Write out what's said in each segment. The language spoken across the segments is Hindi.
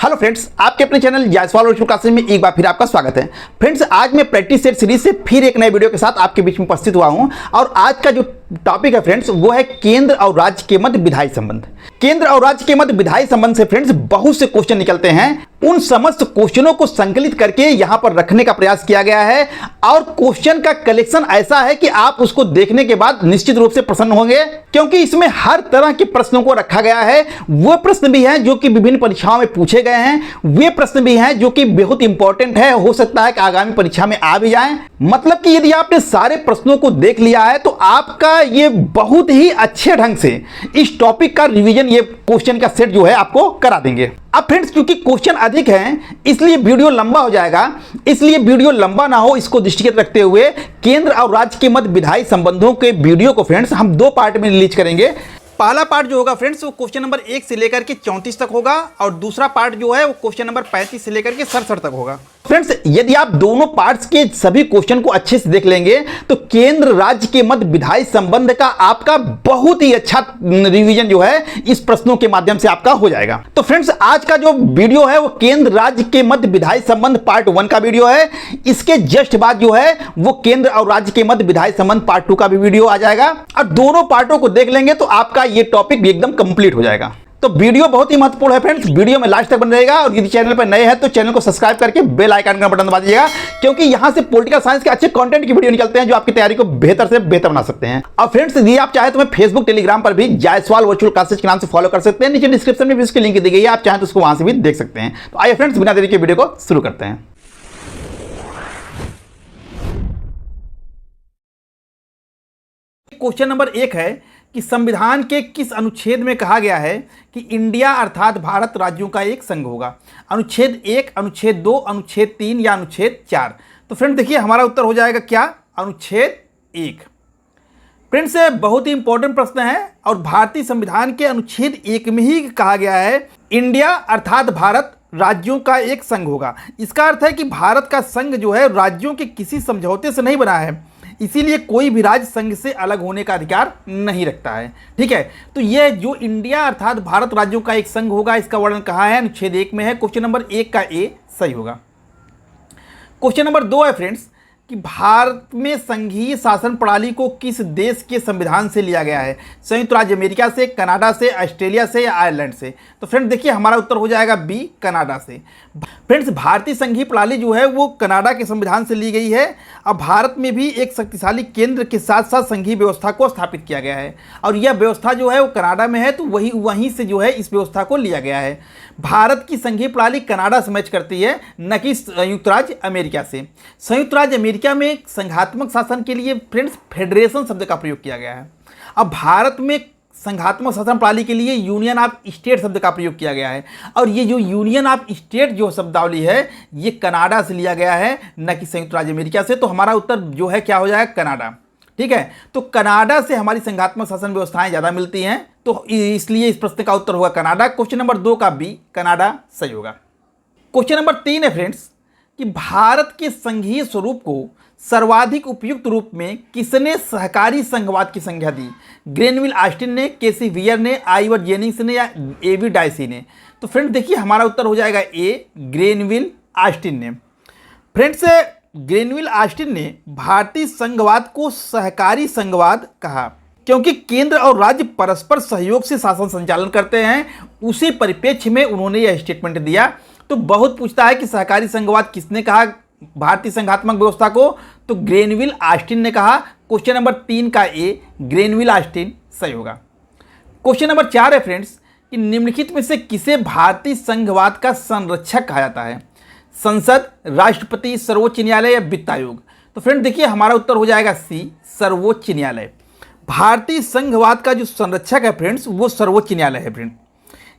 हेलो फ्रेंड्स, आपके अपने चैनल जायसवाल वर्चुअल क्लासेस में एक बार फिर आपका स्वागत है। फ्रेंड्स, आज मैं प्रैक्टिस सेट सीरीज से फिर एक नए वीडियो के साथ आपके बीच में उपस्थित हुआ हूं और आज का जो टॉपिक है फ्रेंड्स वो है केंद्र और राज्य के मध्य विधायी संबंध। केंद्र और राज्य के मध्य विधायी संबंध से फ्रेंड्स बहुत से क्वेश्चन निकलते हैं। उन समस्त क्वेश्चनों को संकलित करके यहां पर रखने का प्रयास किया गया है और क्वेश्चन का कलेक्शन ऐसा है कि आप उसको देखने के बाद निश्चित रूप से प्रसन्न होंगे, क्योंकि इसमें हर तरह के प्रश्नों को रखा गया है। वो प्रश्न भी हैं जो कि विभिन्न परीक्षाओं में पूछे गए हैं, वे प्रश्न भी हैं जो कि बहुत इंपॉर्टेंट है, हो सकता है कि आगामी परीक्षा में आ भी जाएं। मतलब कि यदि आपने सारे प्रश्नों को देख लिया है तो आपका ये बहुत ही अच्छे ढंग से इस टॉपिक का रिवीजन, ये क्वेश्चन का सेट जो है आपको करा देंगे। अब फ्रेंड्स, क्योंकि क्वेश्चन अधिक हैं इसलिए वीडियो लंबा हो जाएगा, इसलिए वीडियो लंबा ना हो इसको दृष्टिगत रखते हुए केंद्र और राज्य के मध्य विधायी संबंधों के वीडियो को फ्रेंड्स हम दो पार्ट में रिलीज करेंगे। पहला पार्ट जो होगा फ्रेंड्स वो क्वेश्चन नंबर 1 से लेकर के 34 तक होगा और दूसरा पार्ट जो है वो क्वेश्चन नंबर 35 से लेकर के 67 तक होगा। फ्रेंड्स, यदि आप दोनों पार्ट्स के सभी क्वेश्चन को अच्छे से देख लेंगे तो केंद्र राज्य के मध्य विधायी संबंध का आपका बहुत ही अच्छा रिवीजन जो है इस प्रश्नों के माध्यम से आपका हो जाएगा। तो फ्रेंड्स, आज का जो वीडियो है वो केंद्र राज्य के मध्य विधायी संबंध पार्ट 1 का वीडियो है। इसके जस्ट बाद जो है वो केंद्र और राज्य के मध्य विधायी संबंध पार्ट 2 का भी वीडियो आ जाएगा और दोनों पार्टों को देख लेंगे तो आपका ये टॉपिक भी एकदम कंप्लीट हो जाएगा। तो वीडियो बहुत ही महत्वपूर्ण है फ्रेंड्स, वीडियो में लास्ट तक बन रहेगा और यदि चैनल पर नए हैं तो चैनल को सब्सक्राइब करके बेल आइकन का बटन दबा दीजिएगा, क्योंकि यहां से पॉलिटिकल साइंस के अच्छे कंटेंट की वीडियो निकलते हैं जो आपकी तैयारी को बेहतर से बेहतर बना सकते हैं। और फ्रेंड्स, यदि आप चाहे तो मैं फेसबुक टेलीग्राम पर भी जायसवाल वर्चुअल क्लासेस के नाम से फॉलो कर सकते हैं। नीचे डिस्क्रिप्शन में भी इसकी लिंक दी गई है, आप चाहें तो उसको वहां से भी देख सकते हैं। तो आइए फ्रेंड्स, बिना देरी के वीडियो को शुरू करते हैं। क्वेश्चन नंबर 1 है कि संविधान के किस अनुच्छेद में कहा गया है कि इंडिया अर्थात भारत राज्यों का एक संघ होगा? अनुच्छेद 1, अनुच्छेद 2, अनुच्छेद 3 या अनुच्छेद 4? तो फ्रेंड देखिए, हमारा उत्तर हो जाएगा क्या? अनुच्छेद 1। फ्रेंड्स, बहुत ही इंपॉर्टेंट प्रश्न है और भारतीय संविधान के अनुच्छेद 1 में ही कहा गया है इंडिया अर्थात भारत राज्यों का एक संघ होगा। इसका अर्थ है कि भारत का संघ जो है राज्यों के किसी समझौते से नहीं बना है, इसीलिए कोई भी राज्य संघ से अलग होने का अधिकार नहीं रखता है। ठीक है, तो यह जो इंडिया अर्थात भारत राज्यों का एक संघ होगा इसका वर्णन कहाँ है? अनुच्छेद 1 में है। क्वेश्चन नंबर 1 का ए सही होगा। क्वेश्चन नंबर 2 है फ्रेंड्स कि भारत में संघीय शासन प्रणाली को किस देश के संविधान से लिया गया है? संयुक्त राज्य अमेरिका से, कनाडा से, ऑस्ट्रेलिया से या आयरलैंड से? तो फ्रेंड्स देखिए, हमारा उत्तर हो जाएगा बी, कनाडा से। फ्रेंड्स, भारतीय संघीय प्रणाली जो है वो कनाडा के संविधान से ली गई है। अब भारत में भी एक शक्तिशाली केंद्र के साथ साथ संघीय व्यवस्था को स्थापित किया गया है और यह व्यवस्था जो है वो कनाडा में है, तो वहीं से जो है इस व्यवस्था को लिया गया है। भारत की संघीय प्रणाली कनाडा से मैच करती है, न कि संयुक्त राज्य अमेरिका से। संयुक्त राज्य अमेरिका में संघात्मक शासन के लिए फ्रेंड्स फेडरेशन शब्द का प्रयोग किया गया है। अब भारत में संघात्मक शासन प्रणाली के लिए यूनियन ऑफ स्टेट शब्द का प्रयोग किया गया है और ये जो यूनियन ऑफ स्टेट जो शब्दावली है ये कनाडा से लिया गया है, न कि संयुक्त राज्य अमेरिका से। तो हमारा उत्तर जो है क्या हो जाएगा? कनाडा। ठीक है, तो कनाडा से हमारी संघात्मक शासन व्यवस्थाएं ज़्यादा मिलती हैं, तो इसलिए इस प्रश्न का उत्तर होगा कनाडा। क्वेश्चन नंबर 2 का बी, कनाडा सही होगा। क्वेश्चन नंबर 3 है फ्रेंड्स कि भारत के संघीय स्वरूप को सर्वाधिक उपयुक्त रूप में किसने सहकारी संघवाद की संज्ञा दी? ग्रेनविल ऑस्टिन ने, केसी वियर ने, आइवर जेनिंग्स ने या एवी डायसी ने? तो फ्रेंड्स देखिए, हमारा उत्तर हो जाएगा ए, ग्रेनविल ऑस्टिन ने। फ्रेंड्स, ग्रेनविल ऑस्टिन ने भारतीय संघवाद को सहकारी संघवाद कहा क्योंकि केंद्र और राज्य परस्पर सहयोग से शासन संचालन करते हैं। उसी परिप्रेक्ष्य में उन्होंने यह स्टेटमेंट दिया। तो बहुत पूछता है कि सहकारी संघवाद किसने कहा भारतीय संघात्मक व्यवस्था को? तो ग्रेनविल ऑस्टिन ने कहा। क्वेश्चन नंबर 3 का ए, ग्रेनविल ऑस्टिन सही होगा। क्वेश्चन नंबर 4 है फ्रेंड्स कि निम्नलिखित में से किसे भारतीय संघवाद का संरक्षक कहा जाता है? संसद, राष्ट्रपति, सर्वोच्च न्यायालय या वित्त आयोग? तो फ्रेंड देखिए, हमारा उत्तर हो जाएगा सी, सर्वोच्च न्यायालय। भारतीय संघवाद का जो संरक्षक है फ्रेंड्स वो सर्वोच्च न्यायालय है। फ्रेंड,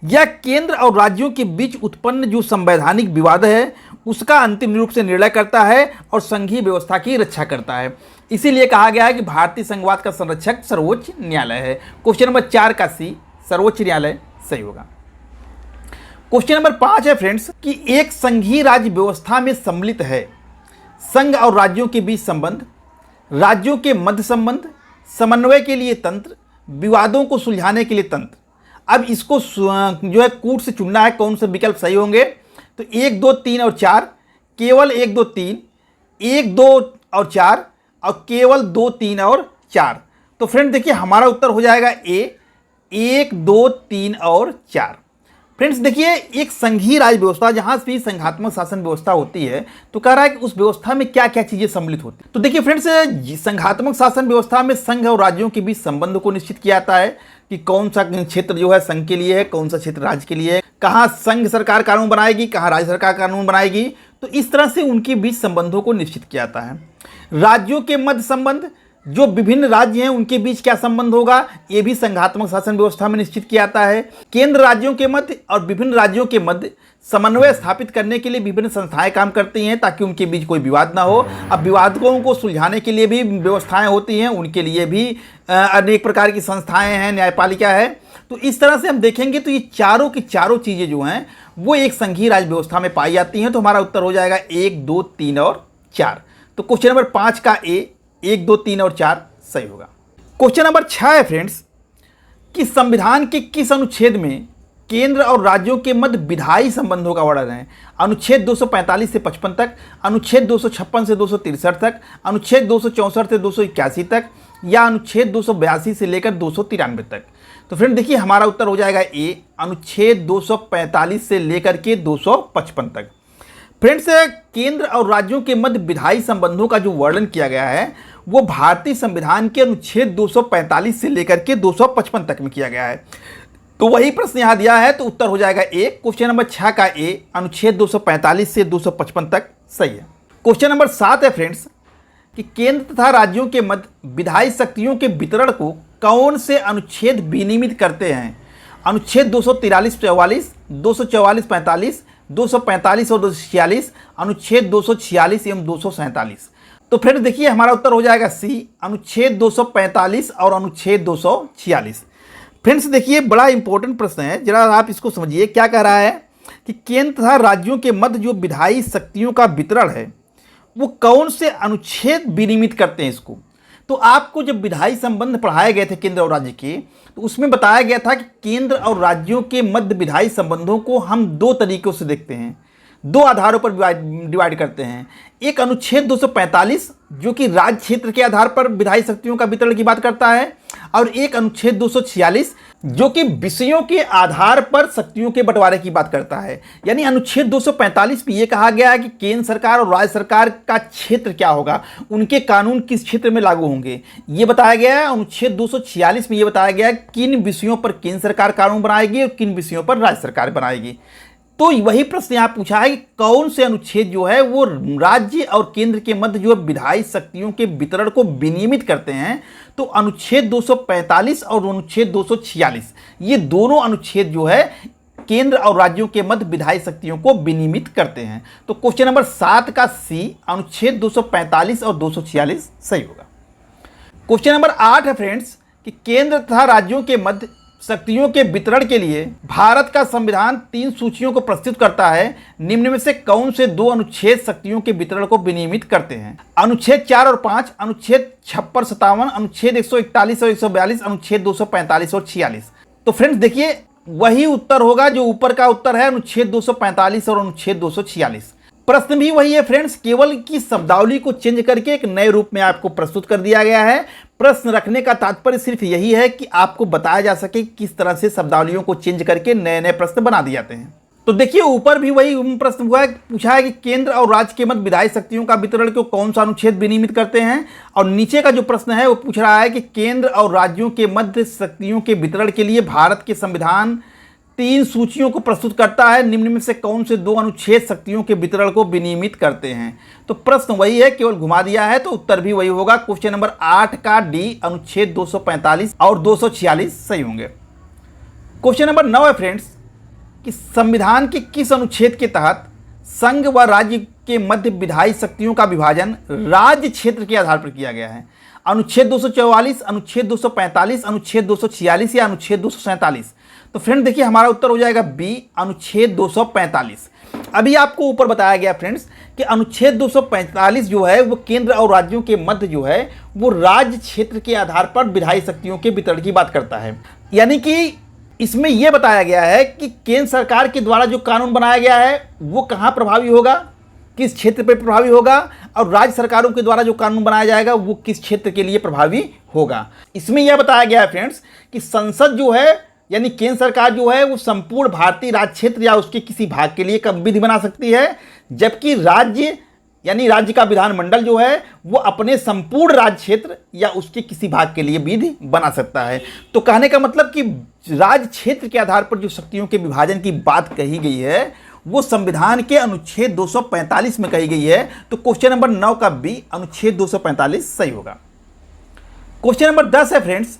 यह केंद्र और राज्यों के बीच उत्पन्न जो संवैधानिक विवाद है उसका अंतिम रूप से निर्णय करता है और संघीय व्यवस्था की रक्षा करता है। इसीलिए कहा गया है कि भारतीय संघवाद का संरक्षक सर्वोच्च न्यायालय है। क्वेश्चन नंबर 4 का सी, सर्वोच्च न्यायालय सही होगा। क्वेश्चन नंबर 5 है फ्रेंड्स कि एक संघीय राज्य व्यवस्था में सम्मिलित है संघ और राज्यों के बीच संबंध, राज्यों के मध्य संबंध, समन्वय के लिए तंत्र, विवादों को सुलझाने के लिए तंत्र, अब इसको जो है कूट से चुनना है कौन से विकल्प सही होंगे। तो 1, 2, 3 और 4, केवल 1, 2, 3, 1, 2 और 4 और केवल 2, 3 और 4। तो फ्रेंड देखिए हमारा उत्तर हो जाएगा ए, 1, 2, 3 और 4। फ्रेंड्स देखिए एक संघीय राज्य व्यवस्था जहां भी संघात्मक शासन व्यवस्था होती है तो कह रहा है कि उस व्यवस्था में क्या क्या चीजें सम्मिलित होती हैं। तो देखिए फ्रेंड्स संघात्मक शासन व्यवस्था में संघ और राज्यों के बीच संबंध को निश्चित किया जाता है कि कौन सा क्षेत्र जो है संघ के लिए है, कौन सा क्षेत्र राज्य के लिए है, कहाँ संघ सरकार कानून बनाएगी, कहाँ राज्य सरकार कानून बनाएगी। तो इस तरह से उनके बीच संबंधों को निश्चित किया जाता है। राज्यों के मध्य संबंध, जो विभिन्न राज्य हैं उनके बीच क्या संबंध होगा, ये भी संघात्मक शासन व्यवस्था में निश्चित किया जाता है। केंद्र राज्यों के मध्य और विभिन्न राज्यों के मध्य समन्वय स्थापित करने के लिए विभिन्न संस्थाएं काम करती हैं ताकि उनके बीच कोई विवाद ना हो। अब विवादों को सुलझाने के लिए भी व्यवस्थाएं होती हैं, उनके लिए भी अनेक प्रकार की संस्थाएं हैं, न्यायपालिका है। तो इस तरह से हम देखेंगे तो ये चारों की चारों चीज़ें जो हैं वो एक संघीय राज्य व्यवस्था में पाई जाती हैं। तो हमारा उत्तर हो जाएगा 1, 2, 3 और 4। तो क्वेश्चन नंबर 5 का ए 1, 2, 3 और 4 सही होगा। क्वेश्चन नंबर 6 है फ्रेंड्स कि संविधान के किस अनुच्छेद में केंद्र और राज्यों के मध्य विधायी संबंधों का वर्णन है। अनुच्छेद 245 से 55 तक, अनुच्छेद 256 से 263 तक, अनुच्छेद 264 से 281 तक या अनुच्छेद 282 से लेकर 293 तक। तो फ्रेंड देखिए हमारा उत्तर हो जाएगा ए, अनुच्छेद 245 से लेकर के 255 तक। फ्रेंड्स केंद्र और राज्यों के मध्य विधायी संबंधों का जो वर्णन किया गया है वो भारतीय संविधान के अनुच्छेद 245 से लेकर के 255 तक में किया गया है। तो वही प्रश्न यहाँ दिया है तो उत्तर हो जाएगा ए। क्वेश्चन नंबर 6 का ए, अनुच्छेद 245 से 255 तक सही है। क्वेश्चन नंबर 7 है फ्रेंड्स कि केंद्र तथा राज्यों के मध्य विधायी शक्तियों के वितरण को कौन से अनुच्छेद विनियमित करते हैं। अनुच्छेद 243-44, 244-45, 245 और 246, अनुच्छेद 246 एवं 247। तो फ्रेंड्स देखिए हमारा उत्तर हो जाएगा सी, अनुच्छेद 245 और अनुच्छेद 246। फ्रेंड्स देखिए बड़ा इंपॉर्टेंट प्रश्न है, जरा आप इसको समझिए। क्या कह रहा है कि केंद्र तथा राज्यों के मध्य जो विधायी शक्तियों का वितरण है वो कौन से अनुच्छेद विनियमित करते हैं इसको। तो आपको जब विधायी संबंध पढ़ाए गए थे केंद्र और राज्य के तो उसमें बताया गया था कि केंद्र और राज्यों के मध्य विधायी संबंधों को हम 2 तरीकों से देखते हैं, 2 आधारों पर डिवाइड करते हैं। एक अनुच्छेद 245 जो कि राज्य क्षेत्र के आधार पर विधायी शक्तियों का वितरण की बात करता है और एक अनुच्छेद 246 जो कि विषयों के आधार पर शक्तियों के बंटवारे की बात करता है। यानी अनुच्छेद 245 में यह कहा गया है कि केंद्र सरकार और राज्य सरकार का क्षेत्र क्या होगा, उनके कानून किस क्षेत्र में लागू होंगे, ये बताया गया है। अनुच्छेद 246 में यह बताया गया है किन विषयों पर केंद्र सरकार कानून बनाएगी और किन विषयों पर राज्य सरकार बनाएगी। तो वही प्रश्न यहाँ पूछा है कि कौन से अनुच्छेद जो है वो राज्य और केंद्र के मध्य जो विधायी शक्तियों के वितरण को विनियमित करते हैं। तो अनुच्छेद 245 और अनुच्छेद 246 ये दोनों अनुच्छेद जो है केंद्र और राज्यों के मध्य विधायी शक्तियों को विनियमित करते हैं। तो क्वेश्चन नंबर 7 का सी, अनुच्छेद 245 और 246 सही होगा। क्वेश्चन नंबर 8 है फ्रेंड्स कि केंद्र तथा राज्यों के मध्य शक्तियों के वितरण के लिए भारत का संविधान 3 सूचियों को प्रस्तुत करता है। निम्न में से कौन से 2 अनुच्छेद शक्तियों के वितरण को विनियमित करते हैं। अनुच्छेद 4 और 5, अनुच्छेद 56-57, अनुच्छेद 141 और 142, अनुच्छेद 245 और 46। तो फ्रेंड्स देखिए वही उत्तर होगा जो ऊपर का उत्तर है, अनुच्छेद 245 और अनुच्छेद 246। प्रश्न भी वही है फ्रेंड्स, केवल की शब्दावली को चेंज करके एक नए रूप में आपको प्रस्तुत कर दिया गया है। प्रश्न रखने का तात्पर्य सिर्फ यही है कि आपको बताया जा सके किस तरह से शब्दावलियों को चेंज करके नए नए प्रश्न बना दिए जाते हैं। तो देखिए ऊपर भी वही प्रश्न हुआ है, पूछा है कि केंद्र और राज्य के मध्य विधायी शक्तियों का वितरण को कौन सा अनुच्छेद विनियमित करते हैं। और नीचे का जो प्रश्न है वो पूछ रहा है कि केंद्र और राज्यों के मध्य शक्तियों के वितरण के लिए भारत के संविधान 3 सूचियों को प्रस्तुत करता है। निम्न में से कौन से 2 अनुच्छेद शक्तियों के वितरण को विनियमित करते हैं। तो प्रश्न वही है, केवल घुमा दिया है, तो उत्तर भी वही होगा। क्वेश्चन नंबर 8 का डी, अनुच्छेद 245 और 246 सही होंगे। क्वेश्चन नंबर 9 है फ्रेंड्स कि संविधान के किस अनुच्छेद के तहत संघ व राज्य के मध्य विधायी शक्तियों का विभाजन राज्य क्षेत्र के आधार पर किया गया है। अनुच्छेद 244, अनुच्छेद 245, अनुच्छेद 246 या अनुच्छेद 247। तो फ्रेंड देखिए हमारा उत्तर हो जाएगा बी, अनुच्छेद 245। अभी आपको ऊपर बताया गया फ्रेंड्स कि अनुच्छेद 245 जो है वो केंद्र और राज्यों के मध्य जो है वो राज्य क्षेत्र के आधार पर विधायी शक्तियों के वितरण की बात करता है। यानी कि इसमें यह बताया गया है कि केंद्र सरकार के द्वारा जो कानून बनाया गया है वो कहाँ प्रभावी होगा, किस क्षेत्र पर प्रभावी होगा, और राज्य सरकारों के द्वारा जो कानून बनाया जाएगा वो किस क्षेत्र के लिए प्रभावी होगा। इसमें यह बताया गया है फ्रेंड्स कि संसद जो है यानी केंद्र सरकार जो है वो संपूर्ण भारतीय राज्य क्षेत्र या उसके किसी भाग के लिए विधि बना सकती है, जबकि राज्य यानी राज्य का विधानमंडल जो है वो अपने संपूर्ण राज्य क्षेत्र या उसके किसी भाग के लिए विधि बना सकता है। तो कहने का मतलब कि राज्य क्षेत्र के आधार पर जो शक्तियों के विभाजन की बात कही गई है वो संविधान के अनुच्छेद 245 में कही गई है। तो क्वेश्चन नंबर 9 का बी अनुच्छेद 245 सही होगा। क्वेश्चन नंबर 10 है फ्रेंड्स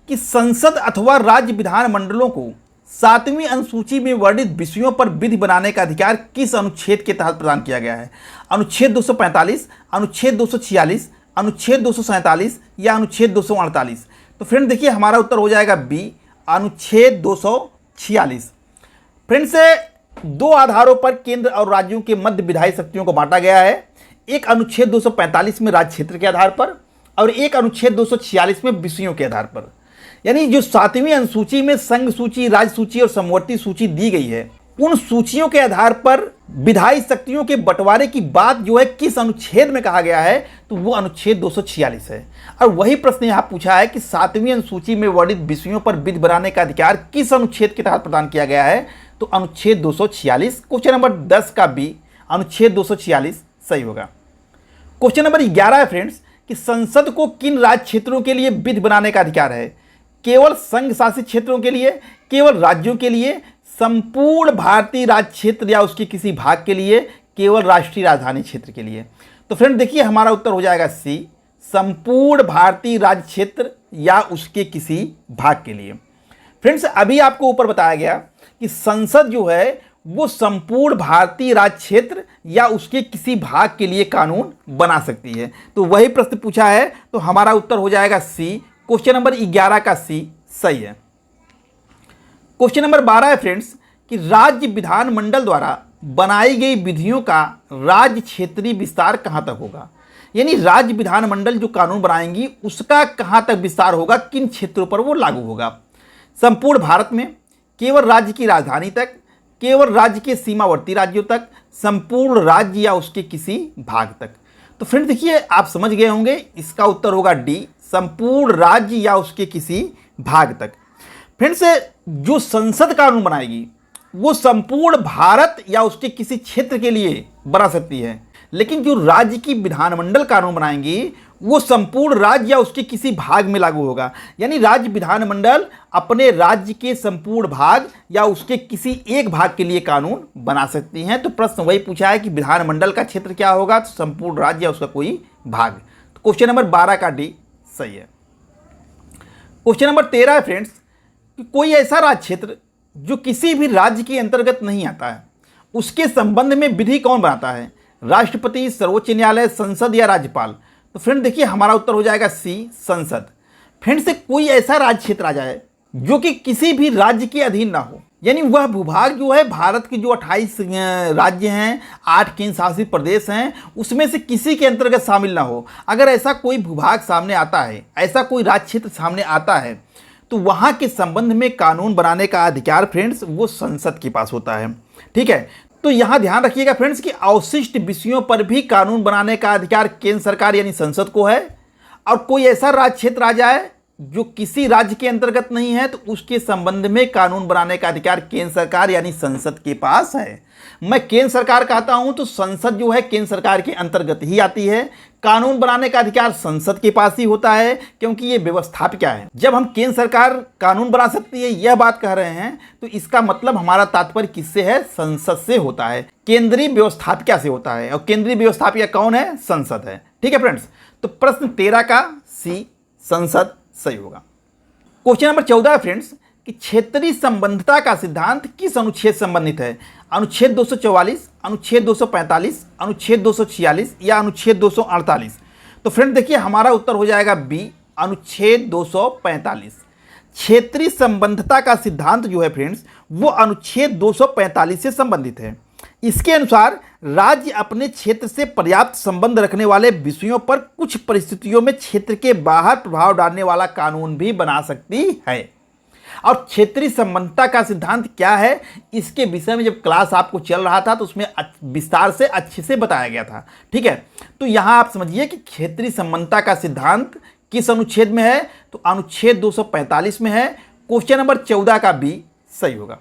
कि संसद अथवा राज्य विधानमंडलों को 7वीं अनुसूची में वर्णित विषयों पर विधि बनाने का अधिकार किस अनुच्छेद के तहत प्रदान किया गया है? अनुच्छेद 245, अनुच्छेद 246, अनुच्छेद 247 या अनुच्छेद 248? तो फ्रेंड देखिए हमारा उत्तर हो जाएगा बी अनुच्छेद 246। फ्रेंड्स दो आधारों पर केंद्र और राज्यों के मध्य विधायी शक्तियों को बांटा गया है, एक अनुच्छेद 245 में राज्य क्षेत्र के आधार पर और एक अनुच्छेद 246 में विषयों के आधार पर। यानी जो 7वीं अनुसूची में संघ सूची, राज्य सूची और समवर्ती सूची दी गई है उन सूचियों के आधार पर विधायी शक्तियों के बंटवारे की बात जो है किस अनुच्छेद में कहा गया है? तो वो अनुच्छेद 246 है। और वही प्रश्न यहाँ पूछा है कि 7वीं अनुसूची में वर्णित विषयों पर विधि बनाने का अधिकार किस अनुच्छेद के तहत प्रदान किया गया है? तो अनुच्छेद 246। क्वेश्चन नंबर 10 का बी अनुच्छेद 246 सही होगा। क्वेश्चन नंबर 11 है फ्रेंड्स कि संसद को किन राज्य क्षेत्रों के लिए विधि बनाने का अधिकार है? केवल संघ शासित क्षेत्रों के लिए, केवल राज्यों के लिए, संपूर्ण भारतीय राज्य क्षेत्र या उसके किसी भाग के लिए, केवल राष्ट्रीय राजधानी क्षेत्र के लिए? तो फ्रेंड देखिए हमारा उत्तर हो जाएगा सी संपूर्ण भारतीय राज्य क्षेत्र या उसके किसी भाग के लिए। फ्रेंड्स अभी आपको ऊपर बताया गया कि संसद जो है वो संपूर्ण भारतीय राज्य क्षेत्र या उसके किसी भाग के लिए कानून बना सकती है। तो वही प्रश्न पूछा है तो हमारा उत्तर हो जाएगा सी क्वेश्चन नंबर 11 का सी सही है। क्वेश्चन नंबर 12 है फ्रेंड्स कि राज्य विधानमंडल द्वारा बनाई गई विधियों का राज्य क्षेत्रीय विस्तार कहां तक होगा? यानी राज्य विधानमंडल जो कानून बनाएंगी उसका कहां तक विस्तार होगा, किन क्षेत्रों पर वो लागू होगा? संपूर्ण भारत में, केवल राज्य की राजधानी तक, केवल राज्य के सीमावर्ती राज्यों तक, संपूर्ण राज्य या उसके किसी भाग तक? तो फ्रेंड देखिए आप समझ गए होंगे इसका उत्तर होगा डी संपूर्ण राज्य या उसके किसी भाग तक। फ्रेंड्स जो संसद कानून बनाएगी वो संपूर्ण भारत या उसके किसी क्षेत्र के लिए बना सकती है, लेकिन जो राज्य की विधानमंडल कानून बनाएंगी वो संपूर्ण राज्य या उसके किसी भाग में लागू होगा। यानी राज्य विधानमंडल अपने राज्य के संपूर्ण भाग या उसके किसी एक भाग के लिए कानून बना सकती हैं। तो प्रश्न वही पूछा है कि विधानमंडल का क्षेत्र क्या होगा? तो संपूर्ण राज्य या उसका कोई भाग। तो क्वेश्चन नंबर 12 का डी सही है। क्वेश्चन नंबर 13 है फ्रेंड्स कि कोई ऐसा राज्य क्षेत्र जो किसी भी राज्य के अंतर्गत नहीं आता है उसके संबंध में विधि कौन बनाता है? राष्ट्रपति, सर्वोच्च न्यायालय, संसद या राज्यपाल? तो फ्रेंड देखिए हमारा उत्तर हो जाएगा सी संसद। फ्रेंड से कोई ऐसा राज्य क्षेत्र आ जाए जो कि किसी भी राज्य के अधीन ना हो, यानी वह भूभाग जो है भारत के जो 28 राज्य हैं, 8 केंद्र शासित प्रदेश हैं, उसमें से किसी के अंतर्गत शामिल ना हो। अगर ऐसा कोई भूभाग सामने आता है, ऐसा कोई राज्य क्षेत्र सामने आता है तो वहाँ के संबंध में कानून बनाने का अधिकार फ्रेंड्स वो संसद के पास होता है। ठीक है, तो यहाँ ध्यान रखिएगा फ्रेंड्स कि अवशिष्ट विषयों पर भी कानून बनाने का अधिकार केंद्र सरकार यानी संसद को है। और कोई ऐसा राज्य क्षेत्र आ जाए जो किसी राज्य के अंतर्गत नहीं है तो उसके संबंध में कानून बनाने का अधिकार केंद्र सरकार यानी संसद के पास है। मैं केंद्र सरकार कहता हूं तो संसद जो है केंद्र सरकार के अंतर्गत ही आती है। कानून बनाने का अधिकार संसद के पास ही होता है क्योंकि ये व्यवस्थापिका है। जब हम केंद्र सरकार कानून बना सकती है यह बात कह रहे हैं तो इसका मतलब हमारा तात्पर्य किससे है? संसद से होता है, केंद्रीय व्यवस्थापिका से होता है। और केंद्रीय व्यवस्थापिका कौन है? संसद है। ठीक है फ्रेंड्स, तो प्रश्न 13 का सी संसद सही होगा। क्वेश्चन नंबर 14 है फ्रेंड्स कि क्षेत्रीय संबंधता का सिद्धांत किस अनुच्छेद से संबंधित है? अनुच्छेद 244, अनुच्छेद 245, अनुच्छेद 246 या अनुच्छेद 248? तो फ्रेंड देखिए हमारा उत्तर हो जाएगा बी अनुच्छेद 245। क्षेत्रीय संबंधता का सिद्धांत जो है फ्रेंड्स वो अनुच्छेद 245 से संबंधित है। इसके अनुसार राज्य अपने क्षेत्र से पर्याप्त संबंध रखने वाले विषयों पर कुछ परिस्थितियों में क्षेत्र के बाहर प्रभाव डालने वाला कानून भी बना सकती है। और क्षेत्रीय संबंधता का सिद्धांत क्या है, इसके विषय में जब क्लास आपको चल रहा था तो उसमें विस्तार से अच्छे से बताया गया था। ठीक है, तो यहाँ आप समझिए कि क्षेत्रीय संबंधता का सिद्धांत किस अनुच्छेद में है, तो अनुच्छेद 245 में है। क्वेश्चन नंबर 14 का बी सही होगा।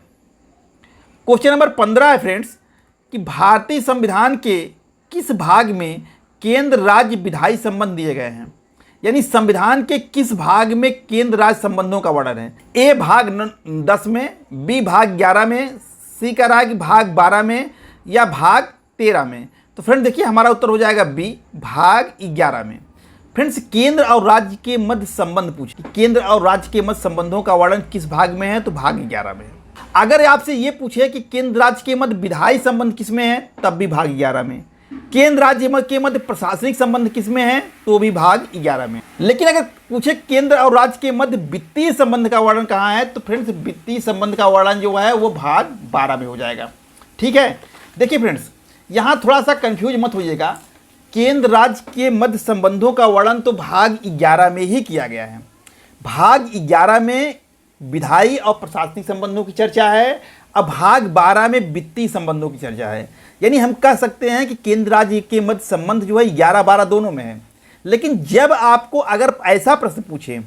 क्वेश्चन नंबर 15 है फ्रेंड्स कि भारतीय संविधान के किस भाग में केंद्र राज्य विधायी संबंध दिए गए हैं, यानी संविधान के किस भाग में केंद्र राज्य संबंधों का वर्णन है। ए भाग 10 में, बी भाग 11 में, सी कह रहा है कि भाग 12 में या भाग 13 में। तो फ्रेंड देखिए हमारा उत्तर हो जाएगा बी भाग 11 में। फ्रेंड्स केंद्र और राज्य के मध्य संबंध पूछे, केंद्र और राज्य के मध्य संबंधों का वर्णन किस भाग में है, तो भाग 11 में है। अगर आपसे ये पूछे कि केंद्र राज्य के मध्य विधायी संबंध किसमें है, तब भी भाग 11 में। केंद्र राज्य के मध्य प्रशासनिक संबंध किसमें है, तो भी भाग 11 में। लेकिन अगर पूछे केंद्र और राज्य के मध्य वित्तीय संबंध का वर्णन कहाँ है, तो फ्रेंड्स वित्तीय संबंध का वर्णन जो है वो भाग 12 में हो जाएगा। ठीक है, देखिए फ्रेंड्स यहाँ थोड़ा सा कंफ्यूज मत होइएगा, केंद्र राज्य के मध्य संबंधों का वर्णन तो भाग 11 में ही किया गया है। भाग 11 में विधायी और प्रशासनिक संबंधों की चर्चा है, अब भाग 12 में वित्तीय संबंधों की चर्चा है। यानी हम कह सकते हैं कि केंद्र राज्य के मध्य संबंध जो है 11-12 दोनों में है। लेकिन जब आपको अगर ऐसा प्रश्न पूछे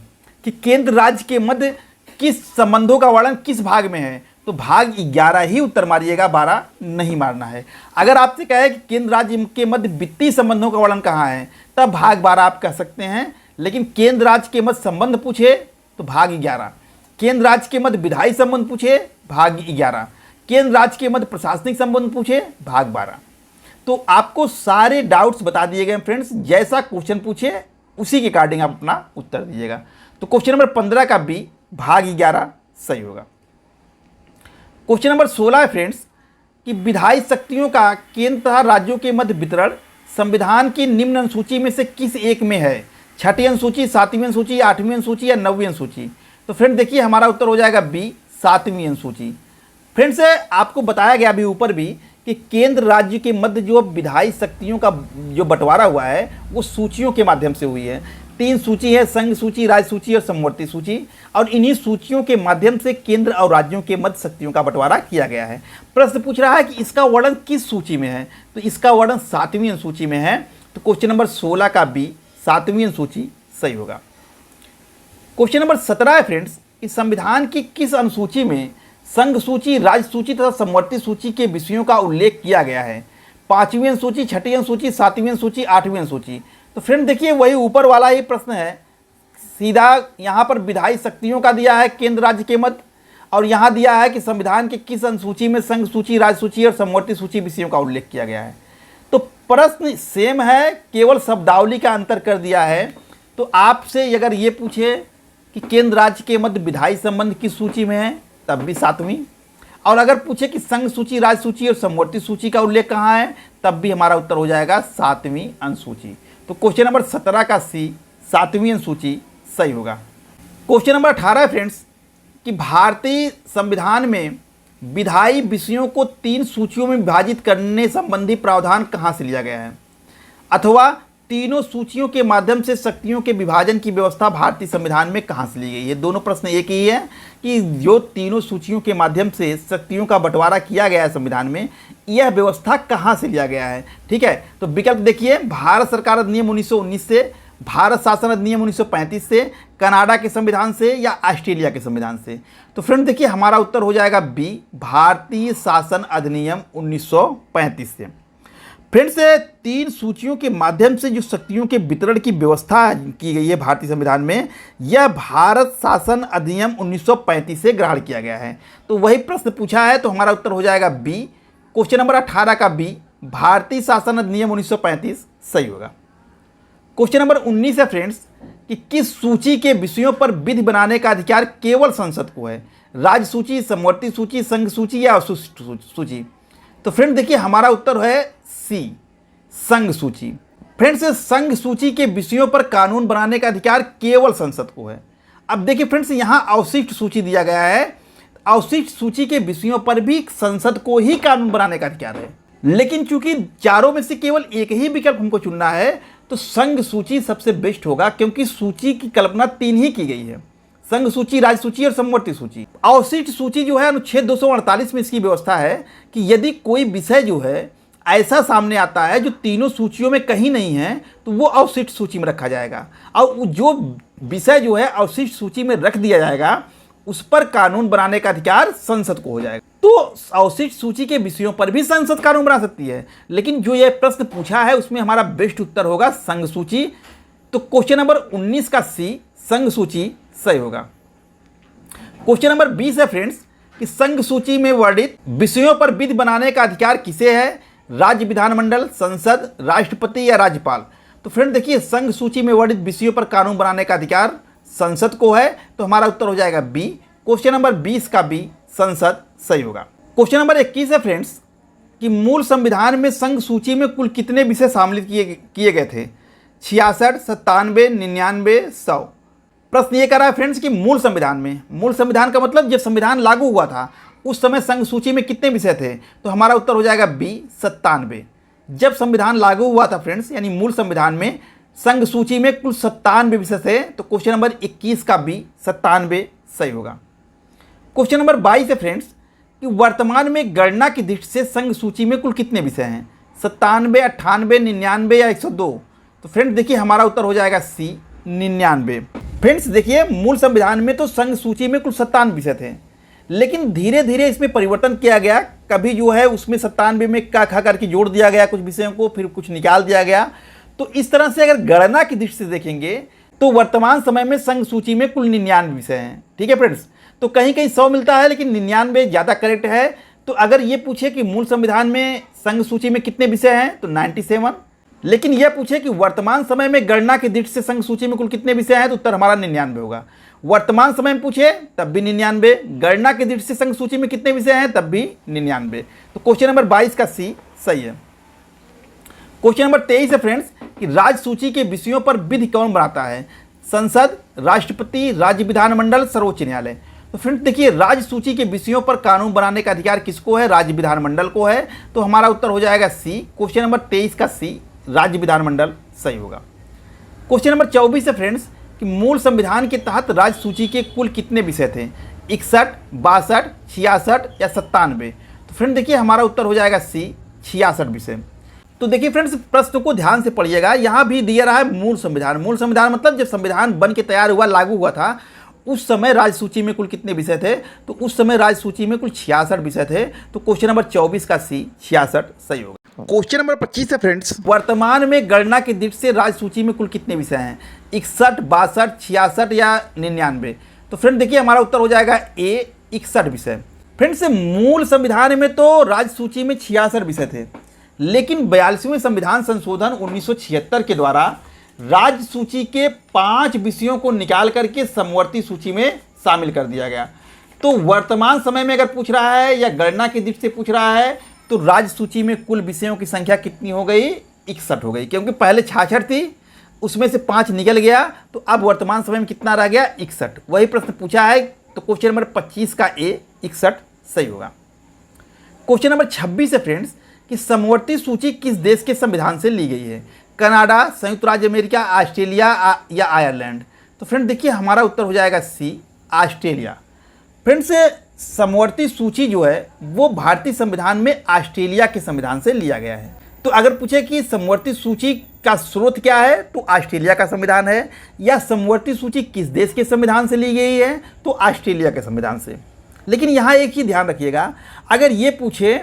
कि केंद्र राज्य के मध्य किस संबंधों का वर्णन किस भाग में है, तो भाग 11 ही उत्तर मारिएगा, 12 नहीं मारना है। अगर आपसे कहे कि केंद्र राज्य के मध्य वित्तीय संबंधों का वर्णन कहाँ है, तब भाग 12 आप कह सकते हैं। लेकिन केंद्र राज्य के मध्य संबंध पूछे तो भाग 11, केंद्र राज्य के मध्य विधायी संबंध पूछे भाग 11, केंद्र राज्य के मध्य प्रशासनिक संबंध पूछे भाग 12। तो आपको सारे डाउट्स बता दिए गए फ्रेंड्स, जैसा क्वेश्चन पूछे उसी के अकॉर्डिंग आप अपना उत्तर दीजिएगा। तो क्वेश्चन नंबर 15 का बी भाग 11 सही होगा। क्वेश्चन नंबर 16 है फ्रेंड्स कि विधायी शक्तियों का केंद्र तथा राज्यों के मध्य वितरण संविधान की निम्न अनुसूची में से किस एक में है, 6ठी अनुसूची, 7वीं अनुसूची, 8वीं अनुसूची या 9वीं अनुसूची। तो फ्रेंड देखिए हमारा उत्तर हो जाएगा बी 7वीं अनुसूची। फ्रेंड्स आपको बताया गया अभी ऊपर भी कि केंद्र राज्य के मध्य जो विधायी शक्तियों का जो बंटवारा हुआ है वो सूचियों के माध्यम से हुई है। 3 सूची है, संघ सूची, राज्य सूची और समवर्ती सूची, और इन्हीं सूचियों के माध्यम से केंद्र और राज्यों के मध्य शक्तियों का बंटवारा किया गया है। प्रश्न पूछ रहा है कि इसका वर्णन किस सूची में है, तो इसका वर्णन 7वीं अनुसूची में है। तो क्वेश्चन नंबर 16 का बी 7वीं अनुसूची सही होगा। क्वेश्चन नंबर 17 है फ्रेंड्स कि संविधान की किस अनुसूची में संघ सूची, राज्य सूची तथा समवर्ती सूची के विषयों का उल्लेख किया गया है, 5वीं अनुसूची, 6ठी अनुसूची, 7वीं अनुसूची, 8वीं अनुसूची। तो फ्रेंड देखिए वही ऊपर वाला ही प्रश्न है, सीधा यहाँ पर विधायी शक्तियों का दिया है केंद्र राज्य के मध्य, और यहाँ दिया है कि संविधान के किस अनुसूची में संघ सूची, राज्य सूची और समवर्ती सूची विषयों का उल्लेख किया गया है। तो प्रश्न सेम है, केवल शब्दावली का अंतर कर दिया है। तो आपसे अगर ये पूछे कि केंद्र राज्य के मध्य विधायी संबंध किस सूची में है, तब भी 7वीं, और अगर पूछे कि संघ सूची, राज्य सूची और समवर्ती सूची का उल्लेख कहाँ है, तब भी हमारा उत्तर हो जाएगा 7वीं अनुसूची। तो क्वेश्चन नंबर 17 का सी 7वीं अनुसूची सही होगा। क्वेश्चन नंबर 18 है फ्रेंड्स कि भारतीय संविधान में विधायी विषयों को 3 सूचियों में विभाजित करने संबंधी प्रावधान कहाँ से लिया गया है, अथवा तीनों सूचियों के माध्यम से शक्तियों के विभाजन की व्यवस्था भारतीय संविधान में कहाँ से ली गई है। दोनों प्रश्न एक ही है कि जो तीनों सूचियों के माध्यम से शक्तियों का बंटवारा किया गया है संविधान में, यह व्यवस्था कहाँ से लिया गया है। ठीक है, तो विकल्प देखिए, भारत सरकार अधिनियम 1919 से, भारत शासन अधिनियम 1935 से, कनाडा के संविधान से या ऑस्ट्रेलिया के संविधान से। तो फ्रेंड देखिए हमारा उत्तर हो जाएगा बी भारतीय शासन अधिनियम 1935 से। फ्रेंड्स 3 सूचियों के माध्यम से जो शक्तियों के वितरण की व्यवस्था की गई है भारतीय संविधान में, यह भारत शासन अधिनियम 1935 से ग्रहण किया गया है। तो वही प्रश्न पूछा है, तो हमारा उत्तर हो जाएगा बी क्वेश्चन नंबर 18 का बी भारतीय शासन अधिनियम 1935 सही होगा। क्वेश्चन नंबर 19 है फ्रेंड्स कि किस सूची के विषयों पर विधि बनाने का अधिकार केवल संसद को है, राज्य सूची, समवर्ती सूची, संघ सूची या अवशिष्ट सूची। तो फ्रेंड देखिए हमारा उत्तर है सी संघ सूची। फ्रेंड्स संघ सूची के विषयों पर कानून बनाने का अधिकार केवल संसद को है। अब देखिए फ्रेंड्स यहाँ अवशिष्ट सूची दिया गया है, अवशिष्ट सूची के विषयों पर भी संसद को ही कानून बनाने का अधिकार है। लेकिन चूंकि चारों में से केवल एक ही विकल्प हमको चुनना है, तो संघ सूची सबसे बेस्ट होगा, क्योंकि सूची की कल्पना 3 ही की गई है, संघ सूची, राज्य सूची और समवर्ती सूची। अवशिष्ट सूची जो है अनुच्छेद 248 में इसकी व्यवस्था है कि यदि कोई विषय जो है ऐसा सामने आता है जो तीनों सूचियों में कहीं नहीं है तो वो अवशिष्ट सूची में रखा जाएगा, और जो विषय जो है अवशिष्ट सूची में रख दिया जाएगा उस पर कानून बनाने का अधिकार संसद को हो जाएगा। तो अवशिष्ट सूची के विषयों पर भी संसद कानून बना सकती है, लेकिन जो ये प्रश्न पूछा है उसमें हमारा बेस्ट उत्तर होगा संघ सूची। तो क्वेश्चन नंबर 19 का सी, संघ सूची, सही होगा। क्वेश्चन नंबर 20 है फ्रेंड्स कि संघ सूची में वर्णित विषयों पर विधि बनाने का अधिकार किसे है? राज्य विधानमंडल, संसद, राष्ट्रपति या राज्यपाल। तो फ्रेंड देखिए, संघ सूची में वर्णित विषयों पर कानून बनाने का अधिकार संसद को है, तो हमारा उत्तर हो जाएगा बी। क्वेश्चन नंबर 20 का बी, संसद, सही होगा। क्वेश्चन नंबर 21 है फ्रेंड्स कि मूल संविधान में संघ सूची में कुल कितने विषय शामिल किए गए थे? 66, 97, 99, 100। प्रश्न ये कर रहा है फ्रेंड्स कि मूल संविधान का मतलब जब संविधान लागू हुआ था उस समय संघ सूची में कितने विषय थे? तो हमारा उत्तर हो जाएगा बी, 97। जब संविधान लागू हुआ था फ्रेंड्स, यानी मूल संविधान में संघ सूची में कुल 97 विषय थे, तो क्वेश्चन नंबर 21 का बी, 97, सही होगा। क्वेश्चन नंबर 22 है फ्रेंड्स कि वर्तमान में गणना की दृष्टि से संघ सूची में कुल कितने विषय हैं? 97, 98, 99 या 102। तो फ्रेंड्स देखिए, हमारा उत्तर हो जाएगा सी, 99। फ्रेंड्स देखिए, मूल संविधान में तो संघ सूची में कुल 97 विषय थे, लेकिन धीरे धीरे इसमें परिवर्तन किया गया। कभी जो है उसमें 97 में का खा करके जोड़ दिया गया कुछ विषयों को, फिर कुछ निकाल दिया गया। तो इस तरह से अगर गणना की दृष्टि से देखेंगे तो वर्तमान समय में संघ सूची में कुल 99 विषय हैं। ठीक है फ्रेंड्स, तो कहीं कहीं 100 मिलता है, लेकिन 99 ज़्यादा करेक्ट है। तो अगर ये पूछे कि मूल संविधान में संघ सूची में कितने विषय हैं तो 97, लेकिन यह पूछे कि वर्तमान समय में गणना की दृष्टि से संघ सूची में कुल कितने विषय हैं तो उत्तर हमारा 99 होगा। वर्तमान समय में पूछे तब भी 99, गणना की दृष्टि से संघ सूची में कितने विषय हैं तब भी 99। तो क्वेश्चन नंबर 22 का सी, सही है। क्वेश्चन नंबर 23 है फ्रेंड्स कि राज्य सूची के विषयों पर विधि कौन बनाता है? संसद, राष्ट्रपति, राज्य विधानमंडल, सर्वोच्च न्यायालय। तो फ्रेंड्स देखिए, राज्य सूची के विषयों पर कानून बनाने का अधिकार किसको है? राज्य विधानमंडल को है। तो हमारा उत्तर हो जाएगा सी। क्वेश्चन नंबर 23 का सी, राज्य विधानमंडल, सही होगा। क्वेश्चन नंबर 24 है फ्रेंड्स कि मूल संविधान के तहत राज्य सूची के कुल कितने विषय थे? 61, 62, 66 या 97। तो फ्रेंड देखिए, हमारा उत्तर हो जाएगा सी, 66 विषय। तो देखिए फ्रेंड्स, प्रश्न को ध्यान से पढ़िएगा। यहाँ भी दिया रहा है मूल संविधान। मूल संविधान मतलब जब संविधान बन के तैयार हुआ, लागू हुआ था, उस समय राज्य सूची में कुल कितने विषय थे? तो उस समय राज्य सूची में कुल 66 विषय थे। तो क्वेश्चन नंबर 24 का सी, 66, सही होगा। क्वेश्चन नंबर 25 है फ्रेंड्स, वर्तमान में गणना की दृष्टि से राज्य सूची में कुल कितने विषय हैं? 61, 62, 66 या 99। तो फ्रेंड देखिए, हमारा उत्तर हो जाएगा ए, 61 विषय। फ्रेंड्स, मूल संविधान में तो राज्य सूची में 66 विषय थे, लेकिन 42वें संविधान संशोधन 1976 के द्वारा राज्य सूची के 5 विषयों को निकाल करके समवर्ती सूची में शामिल कर दिया गया। तो वर्तमान समय में अगर पूछ रहा है या गणना की दृष्टि से पूछ रहा है तो राज्य सूची में कुल विषयों की संख्या कितनी हो गई? 61 हो गई, क्योंकि पहले 66 थी, उसमें से 5 निकल गया, तो अब वर्तमान समय में कितना रह गया? 61। वही प्रश्न पूछा है, तो क्वेश्चन नंबर 25 का ए, 61, सही होगा। क्वेश्चन नंबर 26 है फ्रेंड्स कि समवर्ती सूची किस देश के संविधान से ली गई है? कनाडा, संयुक्त राज्य अमेरिका, ऑस्ट्रेलिया या आयरलैंड। तो फ्रेंड देखिए, हमारा उत्तर हो जाएगा सी, ऑस्ट्रेलिया। फ्रेंड्स, समवर्ती सूची जो है वो भारतीय संविधान में ऑस्ट्रेलिया के संविधान से लिया गया है। तो अगर पूछे कि समवर्ती सूची का स्रोत क्या है तो ऑस्ट्रेलिया का संविधान है, या समवर्ती सूची किस देश के संविधान से ली गई है तो ऑस्ट्रेलिया के संविधान से। लेकिन यहाँ एक ही ध्यान रखिएगा, अगर ये पूछे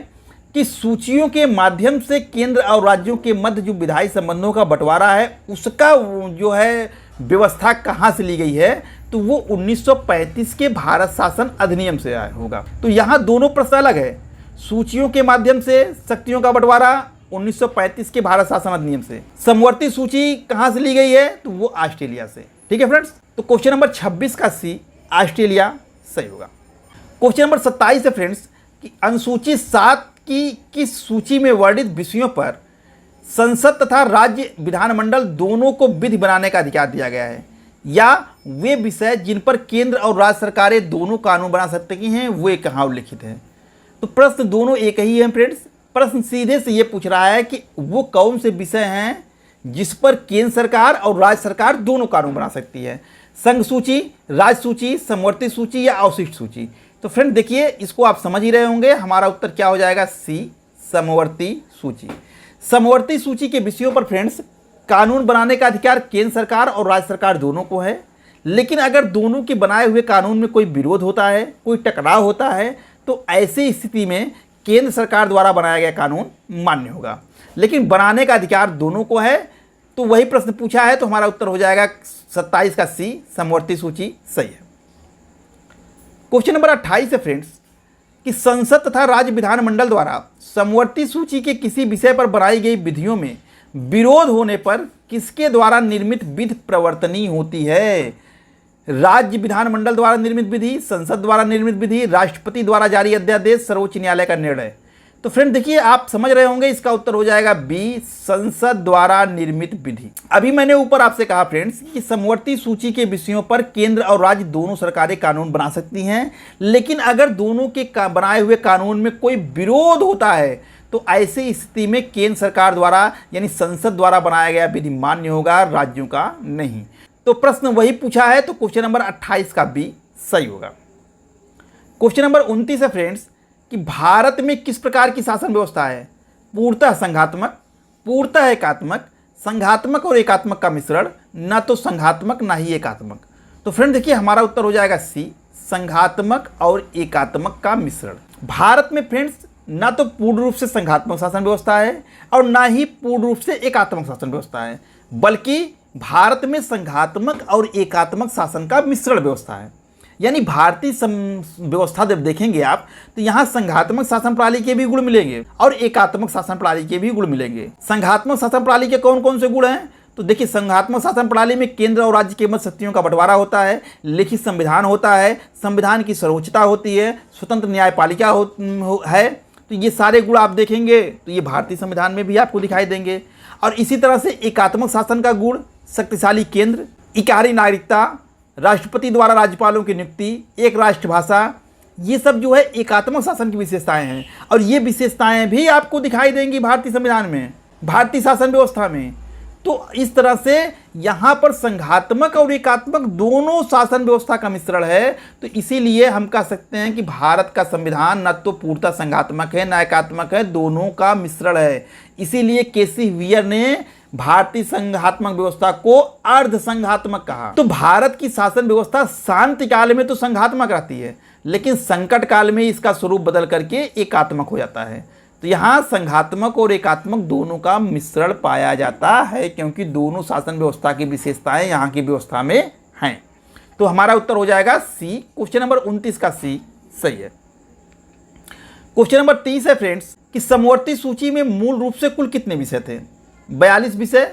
कि सूचियों के माध्यम से केंद्र और राज्यों के मध्य जो विधायी संबंधों का बंटवारा है उसका जो है व्यवस्था कहाँ से ली गई है, तो वो 1935 के भारत शासन अधिनियम से होगा। तो यहाँ दोनों प्रश्न अलग है। सूचियों के माध्यम से शक्तियों का बंटवारा 1935 के भारत शासन अधिनियम से। समवर्ती सूची कहाँ से ली गई है तो वो ऑस्ट्रेलिया से। ठीक है फ्रेंड्स, तो क्वेश्चन नंबर 26 का सी, ऑस्ट्रेलिया, सही होगा। क्वेश्चन नंबर 27 है फ्रेंड्स कि अनुसूची 7 की किस सूची में वर्णित विषयों पर संसद तथा राज्य विधानमंडल दोनों को विधि बनाने का अधिकार दिया गया है, या वे विषय जिन पर केंद्र और राज्य सरकारें दोनों कानून बना सकती हैं वे कहाँ उल्लिखित हैं? तो प्रश्न दोनों एक ही है फ्रेंड्स। प्रश्न सीधे से ये पूछ रहा है कि वो कौन से विषय हैं जिस पर केंद्र सरकार और राज्य सरकार दोनों कानून बना सकती है। संघ सूची, राज्य सूची, समवर्ती सूची या अवशिष्ट सूची। तो फ्रेंड देखिए, इसको आप समझ ही रहे होंगे, हमारा उत्तर क्या हो जाएगा, सी, समवर्ती सूची। समवर्ती सूची के विषयों पर फ्रेंड्स कानून बनाने का अधिकार केंद्र सरकार और राज्य सरकार दोनों को है, लेकिन अगर दोनों के बनाए हुए कानून में कोई विरोध होता है, कोई टकराव होता है, तो ऐसी स्थिति में केंद्र सरकार द्वारा बनाया गया कानून मान्य होगा, लेकिन बनाने का अधिकार दोनों को है। तो वही प्रश्न पूछा है, तो हमारा उत्तर हो जाएगा 27 का सी, समवर्ती सूची सही है। क्वेश्चन नंबर 28 है फ्रेंड्स कि संसद तथा राज्य विधानमंडल द्वारा समवर्ती सूची के किसी विषय पर बनाई गई विधियों में विरोध होने पर किसके द्वारा निर्मित विधि प्रवर्तनीय होती है? राज्य विधानमंडल द्वारा निर्मित विधि, संसद द्वारा निर्मित विधि, राष्ट्रपति द्वारा जारी अध्यादेश, सर्वोच्च न्यायालय का निर्णय। तो फ्रेंड देखिए, आप समझ रहे होंगे, इसका उत्तर हो जाएगा बी, संसद द्वारा निर्मित विधि। अभी मैंने ऊपर आपसे कहा फ्रेंड्स कि समवर्ती सूची के विषयों पर केंद्र और राज्य दोनों सरकारें कानून बना सकती हैं, लेकिन अगर दोनों के बनाए हुए कानून में कोई विरोध होता है तो ऐसी स्थिति में केंद्र सरकार द्वारा यानी संसद द्वारा बनाया गया विधि मान्य होगा, राज्यों का नहीं। तो प्रश्न वही पूछा है, तो क्वेश्चन नंबर 28 का बी सही होगा। क्वेश्चन नंबर 29 है फ्रेंड्स कि भारत में किस प्रकार की शासन व्यवस्था है? पूर्णतः संघात्मक, पूर्णतः एकात्मक, संघात्मक और एकात्मक का मिश्रण, ना तो संघात्मक ना ही एकात्मक। तो फ्रेंड देखिए, हमारा उत्तर हो जाएगा सी, संघात्मक और एकात्मक का मिश्रण। भारत में फ्रेंड्स ना तो पूर्ण रूप से संघात्मक शासन व्यवस्था है और ना ही पूर्ण रूप से एकात्मक शासन व्यवस्था है, बल्कि भारत में संघात्मक और एकात्मक शासन का मिश्रण व्यवस्था है। यानी भारतीय व्यवस्था जब देखेंगे आप, तो यहाँ संघात्मक शासन प्रणाली के भी गुण मिलेंगे और एकात्मक शासन प्रणाली के भी गुण मिलेंगे। संघात्मक शासन प्रणाली के कौन कौन से गुण हैं? तो देखिए, संघात्मक शासन प्रणाली में केंद्र और राज्य के मध्य शक्तियों का बंटवारा होता है, लिखित संविधान होता है, संविधान की सर्वोच्चता होती है, स्वतंत्र न्यायपालिका है। तो ये सारे गुण आप देखेंगे तो ये भारतीय संविधान में भी आपको दिखाई देंगे। और इसी तरह से एकात्मक शासन का गुण, शक्तिशाली केंद्र, इकारी नागरिकता, राष्ट्रपति द्वारा राज्यपालों की नियुक्ति, एक राष्ट्रभाषा, ये सब जो है एकात्मक शासन की विशेषताएं हैं, और ये विशेषताएं भी आपको दिखाई देंगी भारतीय संविधान में, भारतीय शासन व्यवस्था में। तो इस तरह से यहाँ पर संघात्मक और एकात्मक दोनों शासन व्यवस्था का मिश्रण है। तो इसीलिए हम कह सकते हैं कि भारत का संविधान न तो पूर्णतः संघात्मक है न एकात्मक है, दोनों का मिश्रण है। इसीलिए केसी वियर ने भारतीय संघात्मक व्यवस्था को अर्ध संघात्मक कहा। तो भारत की शासन व्यवस्था शांति काल में तो संघात्मक रहती है, लेकिन संकट काल में इसका स्वरूप बदल करके एकात्मक हो जाता है। तो यहाँ संघात्मक और एकात्मक दोनों का मिश्रण पाया जाता है, क्योंकि दोनों शासन व्यवस्था की विशेषताएं यहाँ की व्यवस्था में हैं। तो हमारा उत्तर हो जाएगा सी। क्वेश्चन नंबर 29 का सी सही है। क्वेश्चन नंबर 30 है फ्रेंड्स कि समवर्ती सूची में मूल रूप से कुल कितने विषय थे? 42 विषय,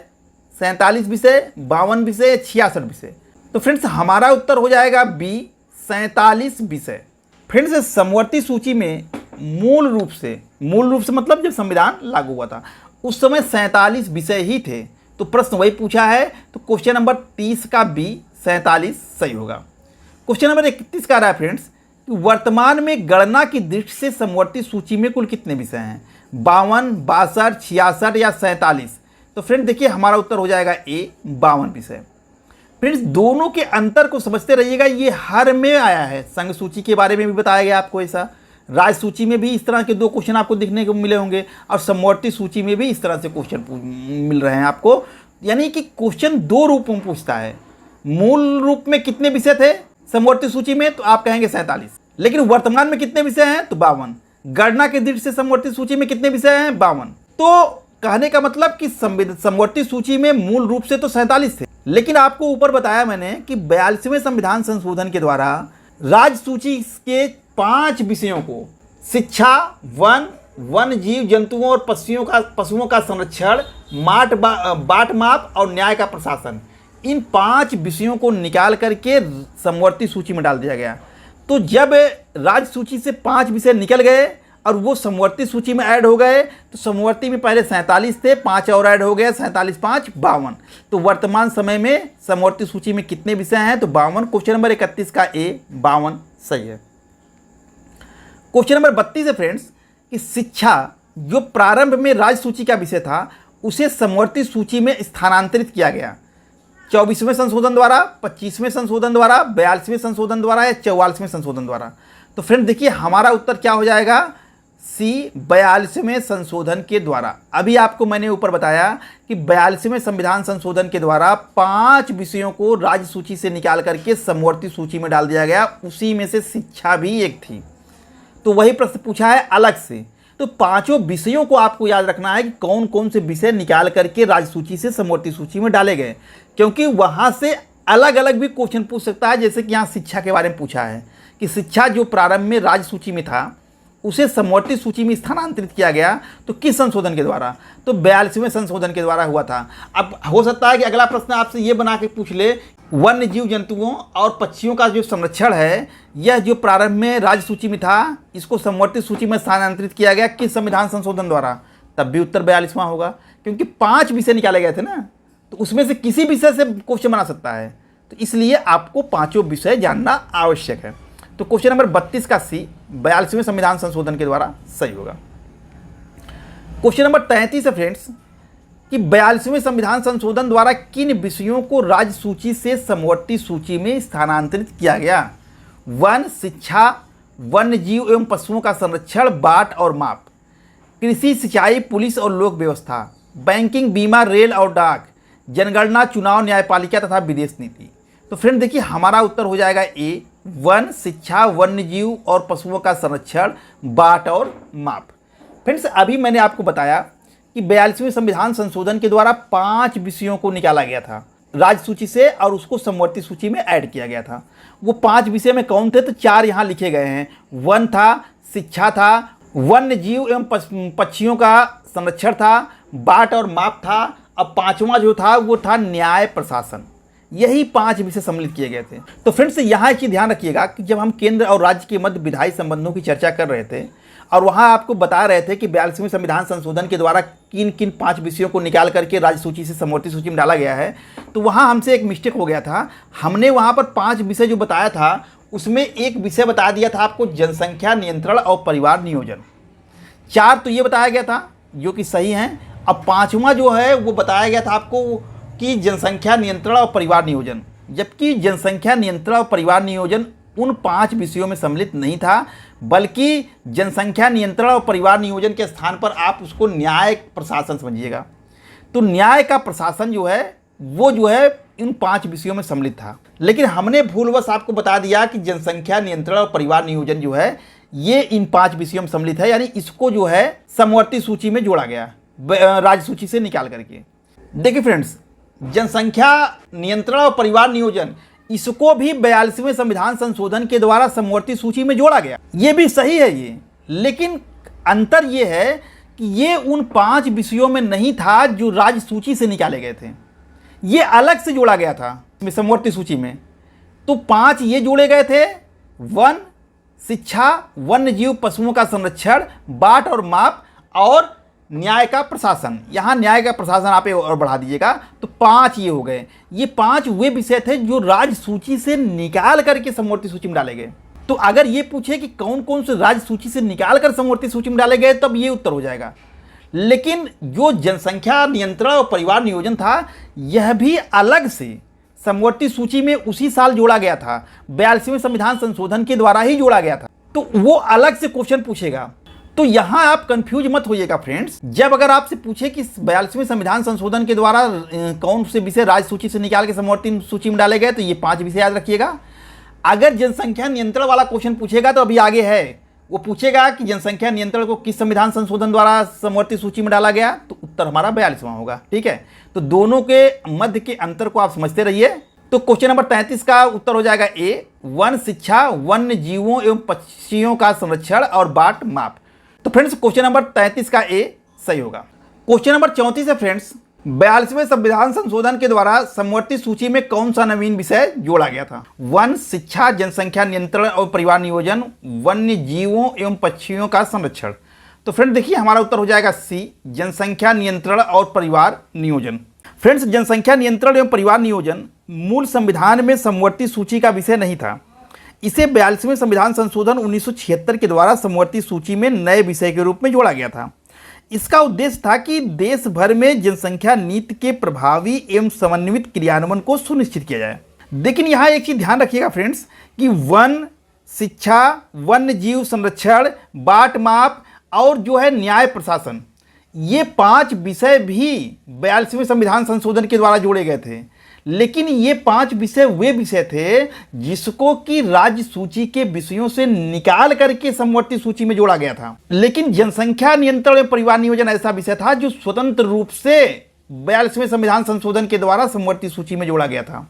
47 विषय, 52 विषय, 66 विषय। तो फ्रेंड्स हमारा उत्तर हो जाएगा बी, 47 विषय। फ्रेंड्स समवर्ती सूची में मूल रूप से मतलब जब संविधान लागू हुआ था उस समय 47 विषय ही थे। तो प्रश्न वही पूछा है, तो क्वेश्चन नंबर 30 का बी 47 सही होगा। क्वेश्चन नंबर 31 का रहा है फ्रेंड्स कि वर्तमान में गणना की दृष्टि से समवर्ती सूची में कुल कितने विषय हैं? 52, 62, 66 या 47? तो फ्रेंड देखिए, हमारा उत्तर हो जाएगा ए, 52 विषय। फ्रेंड्स दोनों के अंतर को समझते रहिएगा, ये हर में आया है। संघ सूची के बारे में भी बताया गया आपको ऐसा, राज्य सूची में भी इस तरह के 2 क्वेश्चन आपको दिखने को मिले होंगे, और समवर्ती सूची में भी इस तरह से क्वेश्चन मिल रहे हैं आपको। यानी कि क्वेश्चन 2 रूपों में पूछता है। मूल रूप में कितने विषय थे समवर्ती सूची में? तो आप कहेंगे 47। लेकिन वर्तमान में कितने विषय हैं? तो 52। गणना के दृष्टि से समवर्ती सूची में कितने विषय हैं? 52। तो कहने का मतलब कि समवर्ती सूची में मूल रूप से तो 47 थे, लेकिन आपको ऊपर बताया मैंने कि 42वें संविधान संशोधन के द्वारा राज्य सूची के 5 विषयों को, शिक्षा, वन, वन जीव जंतुओं और पशुओं का संरक्षण, बाट माप और न्याय का प्रशासन, इन 5 विषयों को निकाल करके समवर्ती सूची में डाल दिया गया। तो जब राज्य सूची से 5 विषय निकल गए और वो समवर्ती सूची में ऐड हो गए, तो समवर्ती में पहले 47 थे, 5 और ऐड हो गए, 47 5 52। तो वर्तमान समय में समवर्ती सूची में कितने विषय हैं? तो 52। क्वेश्चन नंबर 31 का ए 52 सही है। क्वेश्चन नंबर 32 है फ्रेंड्स कि शिक्षा जो प्रारंभ में राज्य सूची का विषय था उसे समवर्ती सूची में स्थानांतरित किया गया। 24वें संशोधन द्वारा, 25वें संशोधन द्वारा, 42वें संशोधन द्वारा या 44वें संशोधन द्वारा? तो फ्रेंड देखिए हमारा उत्तर क्या हो जाएगा, सी 42वें संशोधन के द्वारा। अभी आपको मैंने ऊपर बताया कि 42वें संविधान संशोधन के द्वारा 5 विषयों को राज्य सूची से निकाल करके समवर्ती सूची में डाल दिया गया, उसी में से शिक्षा भी एक थी। तो वही प्रश्न पूछा है अलग से। तो पांचों विषयों को आपको याद रखना है कि कौन कौन से विषय निकाल करके राज्य सूची से समवर्ती सूची में डाले गए, क्योंकि वहां से अलग अलग भी क्वेश्चन पूछ सकता है। जैसे कि यहाँ शिक्षा के बारे में पूछा है कि शिक्षा जो प्रारंभ में राज्य सूची में था उसे समवर्ती सूची में स्थानांतरित किया गया, तो किस संशोधन के द्वारा? तो 42वें संशोधन के द्वारा हुआ था। अब हो सकता है कि अगला प्रश्न आपसे ये बना के पूछ ले, वन्य जीव जंतुओं और पक्षियों का जो संरक्षण है, यह जो प्रारंभ में राज्य सूची में था, इसको समवर्ती सूची में स्थानांतरित किया गया किस संविधान संशोधन द्वारा? तब भी उत्तर 42वां होगा, क्योंकि 5 विषय निकाले गए थे ना, तो उसमें से किसी विषय से क्वेश्चन बना सकता है। तो इसलिए आपको पांचों विषय जानना आवश्यक है। तो क्वेश्चन नंबर 32 का सी 42वें संविधान संशोधन के द्वारा सही होगा। क्वेश्चन नंबर 33 है फ्रेंड्स कि 42वें संविधान संशोधन द्वारा किन विषयों को राज्य सूची से समवर्ती सूची में स्थानांतरित किया गया? वन, शिक्षा, वन्य जीव एवं पशुओं का संरक्षण, बाट और माप, कृषि, सिंचाई, पुलिस और लोक व्यवस्था, बैंकिंग, बीमा, रेल और डाक, जनगणना, चुनाव, न्यायपालिका तथा विदेश नीति। तो फ्रेंड देखिए हमारा उत्तर हो जाएगा ए, वन, शिक्षा, वन्य जीव और पशुओं का संरक्षण, बाट और माप। फ्रेंड्स अभी मैंने आपको बताया कि 42वें संविधान संशोधन के द्वारा 5 विषयों को निकाला गया था राज्य सूची से और उसको समवर्ती सूची में ऐड किया गया था। वो 5 विषय में कौन थे? तो 4 यहाँ लिखे गए हैं। वन था, शिक्षा था, वन्य जीव एवं पक्षियों का संरक्षण था, बाट और माप था, अब 5वां जो था वो था न्याय प्रशासन। यही 5 विषय सम्मिलित किए गए थे। तो फ्रेंड्स यहाँ एक चीज़ ध्यान रखिएगा कि जब हम केंद्र और राज्य के मध्य विधायी संबंधों की चर्चा कर रहे थे और वहाँ आपको बता रहे थे कि 42वें संविधान संशोधन के द्वारा किन किन 5 विषयों को निकाल करके राज्य सूची से समवर्ती सूची में डाला गया है, तो वहाँ हमसे एक मिस्टेक हो गया था। हमने वहाँ पर 5 विषय जो बताया था उसमें एक विषय बता दिया था आपको जनसंख्या नियंत्रण और परिवार नियोजन। 4 तो ये बताया गया था जो कि सही हैं। अब 5वां जो है वो बताया गया था आपको कि जनसंख्या नियंत्रण और परिवार नियोजन, जबकि जनसंख्या नियंत्रण और परिवार नियोजन उन 5 विषयों में सम्मिलित नहीं था, बल्कि जनसंख्या नियंत्रण और परिवार नियोजन के स्थान पर आप उसको न्याय प्रशासन समझिएगा। तो न्याय का प्रशासन जो है वो जो है इन 5 विषयों में सम्मिलित था, लेकिन हमने भूलवश आपको बता दिया कि जनसंख्या नियंत्रण और परिवार नियोजन जो है ये इन 5 विषयों में सम्मिलित है, यानी इसको जो है समवर्ती सूची में जोड़ा गया राज्य सूची से निकाल करके। देखिए फ्रेंड्स, जनसंख्या नियंत्रण और परिवार नियोजन इसको भी 42वें संविधान संशोधन के द्वारा समवर्ती सूची में जोड़ा गया, ये भी सही है ये, लेकिन अंतर ये है कि ये उन 5 विषयों में नहीं था जो राज्य सूची से निकाले गए थे, ये अलग से जोड़ा गया था समवर्ती सूची में। तो 5 ये जोड़े गए थे, वन, शिक्षा, वन्य जीव, पशुओं का संरक्षण, बाट और माप और न्याय का प्रशासन। यहाँ न्याय का प्रशासन आप और बढ़ा दीजिएगा तो 5 ये हो गए। ये 5 वे विषय थे जो राज्य सूची से निकाल करके समवर्ती सूची में डाले गए। तो अगर ये पूछे कि कौन कौन से राज्य सूची से निकाल कर समवर्ती सूची में डाले गए तब ये उत्तर हो जाएगा, लेकिन जो जनसंख्या नियंत्रण और परिवार नियोजन था यह भी अलग से समवर्ती सूची में उसी साल जोड़ा गया था, 42वें संविधान संशोधन के द्वारा ही जोड़ा गया था। तो वो अलग से क्वेश्चन पूछेगा। तो यहां आप कंफ्यूज मत होइएगा फ्रेंड्स। जब अगर आपसे पूछे कि 42वें संविधान संशोधन के द्वारा कौन से विषय राज्य सूची से निकाल के समवर्ती सूची में डाले गए, तो ये 5 विषय याद रखिएगा। अगर जनसंख्या नियंत्रण वाला क्वेश्चन पूछेगा तो अभी आगे है, वो पूछेगा कि जनसंख्या नियंत्रण को किस संविधान संशोधन द्वारा समवर्ती सूची में डाला गया, तो उत्तर हमारा 42वां होगा। ठीक है, तो दोनों के मध्य के अंतर को आप समझते रहिए। तो क्वेश्चन नंबर 33 का उत्तर हो जाएगा ए, वन, शिक्षा, वन्य जीवों एवं पक्षियों का संरक्षण और बाट माप। तो फ्रेंड्स क्वेश्चन नंबर 33 का ए सही होगा। क्वेश्चन नंबर 34 है फ्रेंड्स, 42वें संविधान संशोधन के द्वारा समवर्ती सूची में कौन सा नवीन विषय जोड़ा गया था? वन, शिक्षा, जनसंख्या नियंत्रण और परिवार नियोजन, वन्य जीवों एवं पक्षियों का संरक्षण। तो फ्रेंड देखिए हमारा उत्तर हो जाएगा सी, जनसंख्या नियंत्रण और परिवार नियोजन। फ्रेंड्स जनसंख्या नियंत्रण एवं परिवार नियोजन मूल संविधान में समवर्ती सूची का विषय नहीं था। इसे 42वें संविधान संशोधन 1976 के द्वारा समवर्ती सूची में नए विषय के रूप में जोड़ा गया था। इसका उद्देश्य था कि देश भर में जनसंख्या नीति के प्रभावी एवं समन्वित क्रियान्वयन को सुनिश्चित किया जाए। लेकिन यहाँ एक चीज़ ध्यान रखिएगा फ्रेंड्स कि वन, शिक्षा, वन्य जीव संरक्षण, बाट माप और जो है न्याय प्रशासन, ये 5 विषय भी 42वें संविधान संशोधन के द्वारा जोड़े गए थे। लेकिन ये 5 विषय वे विषय थे जिसको कि राज्य सूची के विषयों से निकाल करके समवर्ती सूची में जोड़ा गया था। लेकिन जनसंख्या नियंत्रण एवं परिवार नियोजन ऐसा विषय था जो स्वतंत्र रूप से 42वें संविधान संशोधन के द्वारा समवर्ती सूची में जोड़ा गया था।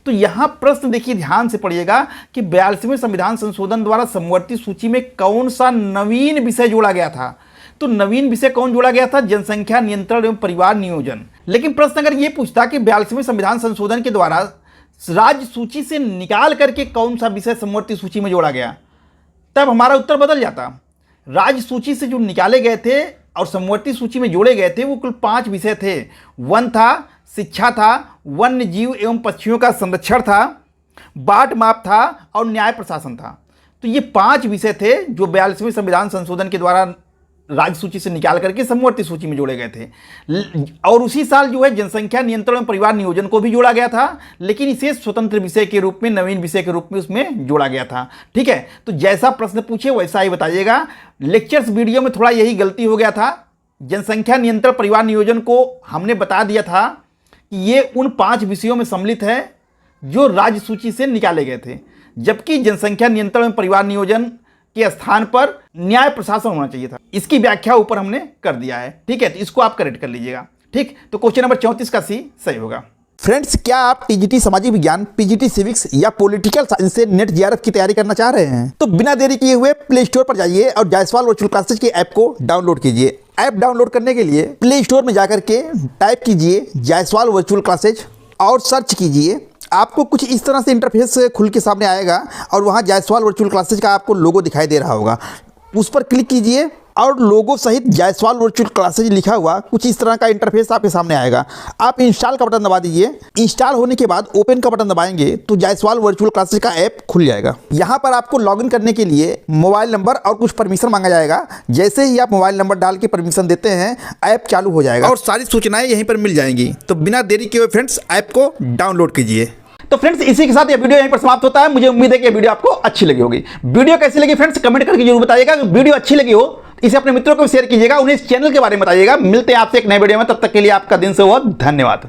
तो यहाँ प्रश्न देखिए, ध्यान से पढ़िएगा कि 42वें संविधान संशोधन द्वारा समवर्ती सूची में कौन सा नवीन विषय जोड़ा गया था। तो नवीन विषय कौन जोड़ा गया था? जनसंख्या नियंत्रण एवं परिवार नियोजन। लेकिन प्रश्न अगर ये पूछता कि 42वें संविधान संशोधन के द्वारा राज्य सूची से निकाल करके कौन सा विषय समवर्ती सूची में जोड़ा गया, तब हमारा उत्तर बदल जाता। राज्य सूची से जो निकाले गए थे और समवर्ती सूची में जोड़े गए थे वो कुल 5 विषय थे। वन था, शिक्षा था, वन्य जीव एवं पक्षियों का संरक्षण था, बाट माप था और न्याय प्रशासन था। तो ये 5 विषय थे जो 42वें संविधान संशोधन के द्वारा राज्य सूची से निकाल करके समवर्ती सूची में जोड़े गए थे। और उसी साल जो है जनसंख्या नियंत्रण एवं परिवार नियोजन को भी जोड़ा गया था, लेकिन इसे स्वतंत्र विषय के रूप में, नवीन विषय के रूप में उसमें जोड़ा गया था। ठीक है, तो जैसा प्रश्न पूछे वैसा ही बताइएगा। लेक्चर्स वीडियो में थोड़ा यही गलती हो गया था। जनसंख्या नियंत्रण परिवार नियोजन को हमने बता दिया था कि ये उन 5 विषयों में सम्मिलित है जो राज्य सूची से निकाले गए थे, जबकि जनसंख्या नियंत्रण एवं परिवार नियोजन के स्थान पर न्याय प्रशासन होना चाहिए था। इसकी व्याख्या ऊपर हमने कर दिया है। ठीक है, तो इसको आप करेक्ट कर लीजिएगा। ठीक, तो क्वेश्चन नंबर 34 का सी सही होगा। फ्रेंड्स, क्या आप टीजीटी सामाजिक विज्ञान, पीजीटी सिविक्स या पॉलिटिकल साइंस से नेट जेआरएफ की तैयारी करना चाह रहे हैं? तो बिना देरी किए हुए प्ले स्टोर पर जाइए और जायसवाल वर्चुअल क्लासेज के ऐप को डाउनलोड कीजिए। ऐप डाउनलोड करने के लिए प्ले स्टोर में जाकर के टाइप कीजिए जायसवाल वर्चुअल क्लासेज और सर्च कीजिए। आपको कुछ इस तरह से इंटरफेस खुल के सामने आएगा और वहाँ जायसवाल वर्चुअल क्लासेज का आपको लोगो दिखाई दे रहा होगा। उस पर क्लिक कीजिए और लोगो सहित जायसवाल वर्चुअल क्लासेज लिखा हुआ कुछ इस तरह का इंटरफेस आपके सामने आएगा। आप इंस्टॉल का बटन दबा दीजिए। इंस्टॉल होने के बाद ओपन का बटन दबाएंगे तो जायसवाल वर्चुअल क्लासेज का ऐप खुल जाएगा। यहाँ पर आपको लॉगिन करने के लिए मोबाइल नंबर और कुछ परमिशन मांगा जाएगा। जैसे ही आप मोबाइल नंबर डाल के परमिशन देते हैं, ऐप चालू हो जाएगा और सारी सूचनाएं यहीं पर मिल जाएंगी। तो बिना देरी किए फ्रेंड्स, ऐप को डाउनलोड कीजिए। तो फ्रेंड्स, इसी के साथ ये वीडियो यहीं पर समाप्त होता है। मुझे उम्मीद है कि ये वीडियो आपको अच्छी लगी होगी। वीडियो कैसी लगी फ्रेंड्स, कमेंट करके जरूर बताइएगा। वीडियो अच्छी लगी हो इसे अपने मित्रों को शेयर कीजिएगा, उन्हें इस चैनल के बारे में बताइएगा। मिलते हैं आपसे एक नए वीडियो में, तब तक के लिए आपका दिन से बहुत धन्यवाद।